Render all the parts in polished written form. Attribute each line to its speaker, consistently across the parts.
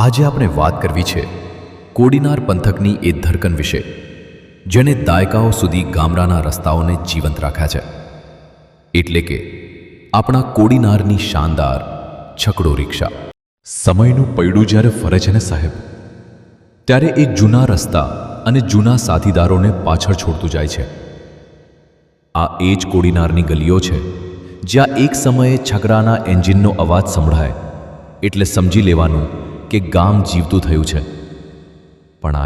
Speaker 1: આજે આપણે વાત કરવી છે કોડીનાર પંથકની એ ધડકન વિશે, જેણે દાયકાઓ સુધી ગામડાના રસ્તાઓને જીવંત રાખ્યા છે. એટલે કે આપણા કોડીનારની શાનદાર છકડો રિક્ષા. સમયનું પૈડું જ્યારે ફરે છે ને સાહેબ, ત્યારે એ જૂના રસ્તા અને જૂના સાથીદારોને પાછળ છોડતું જાય છે. આ એ જ કોડીનારની ગલીઓ છે જ્યાં એક સમયે છકડાના એન્જિનનો અવાજ સંભળાય એટલે સમજી લેવાનું કે ગામ જીવતું થયું છે. પણ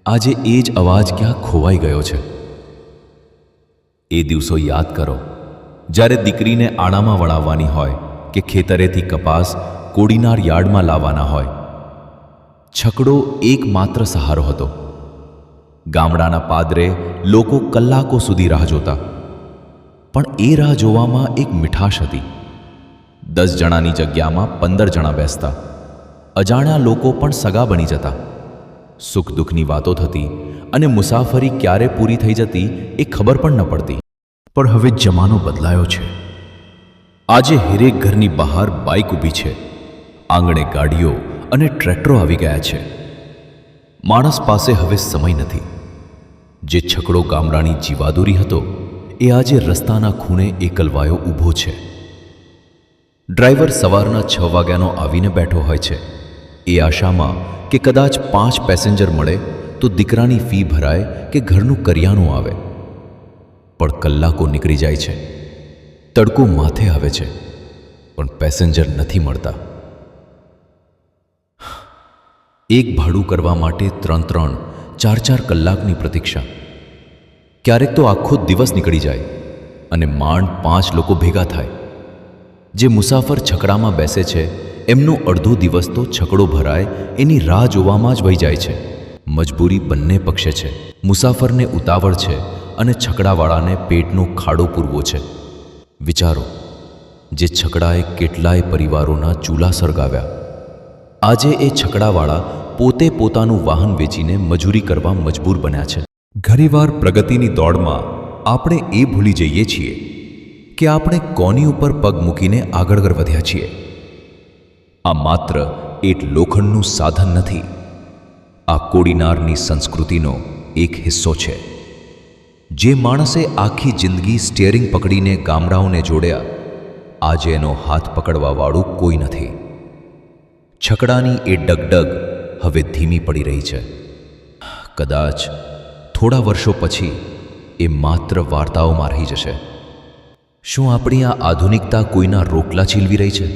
Speaker 1: આજે એ જ અવાજ ક્યાં ખોવાઈ ગયો છે. એ દિવસો યાદ કરો જ્યારે દીકરીને આણામાં વળાવવાની હોય કે ખેતરેથી કપાસ કોડીનાર યાર્ડમાં લાવવાના હોય. છકડો એકમાત્ર સહારો હતો. ગામડાના પાદરે લોકો કલાકો સુધી રાહ જોતા, પણ એ રાહ જોવામાં એક મીઠાશ હતી. 10 જણાની જગ્યામાં 15 જણા બેસતા. અજાણ્યા લોકો પણ સગા બની જતા. સુખ દુઃખની વાતો થતી અને મુસાફરી ક્યારે પૂરી થઈ જતી એ ખબર પણ ન પડતી. પણ હવે જમાનો બદલાયો છે. આજે હેરેક ઘરની બહાર બાઇક ઊભી છે, આંગણે ગાડીઓ અને ટ્રેક્ટરો આવી ગયા છે. માણસ પાસે હવે સમય નથી. જે છકડો ગામડાની જીવાદોરી હતો એ આજે રસ્તાના ખૂણે એકલવાયો ઊભો છે. ડ્રાઈવર સવારના 6 વાગ્યાનો આવીને બેઠો હોય છે, એ આશામાં કે કદાચ 5 પેસેન્જર મળે તો દીકરાની ફી ભરાય કે ઘરનું કરિયાણું આવે. પણ કલાકો નીકળી જાય છે, તડકો માથે આવે છે, પણ પેસેન્જર નથી મળતા. એક ભાડું કરવા માટે 3-4 કલાકની પ્રતીક્ષા. ક્યારેક તો આખો દિવસ નીકળી જાય અને માંડ 5 લોકો ભેગા થાય. જે મુસાફર છકડામાં બેસે છે એમનો અડધો દિવસ તો છકડો ભરાય એની રાહ જોવામાં જ વહી જાય છે. મજબૂરી બંને પક્ષે છે. મુસાફરને ઉતાવળ છે અને છકડાવાળાને પેટનો ખાડો પૂરવો છે. વિચારો, જે છકડાએ કેટલાય પરિવારોના ચૂલા સળગાવ્યા, આજે એ છકડાવાળા પોતે પોતાનું વાહન વેચીને મજૂરી કરવા મજબૂર બન્યા છે. ઘણીવાર પ્રગતિની દોડમાં આપણે એ ભૂલી જઈએ છીએ કે આપણે કોની ઉપર પગ મૂકીને આગળ વધ્યા છીએ. આ માત્ર એક લોખંડનું સાધન નથી, આ કોડીનારની સંસ્કૃતિનો એક હિસ્સો છે. જે માણસે આખી જિંદગી સ્ટીયરિંગ પકડીને ગામડાઓને જોડ્યા, આજે એનો હાથ પકડવાવાળું કોઈ નથી. છકડાની એ ડગડગ હવે ધીમી પડી રહી છે. કદાચ થોડા વર્ષો પછી એ માત્ર વાર્તાઓમાં રહી જશે. શું આપણી આ આધુનિકતા કોઈના રોટલા છીલવી રહી છે?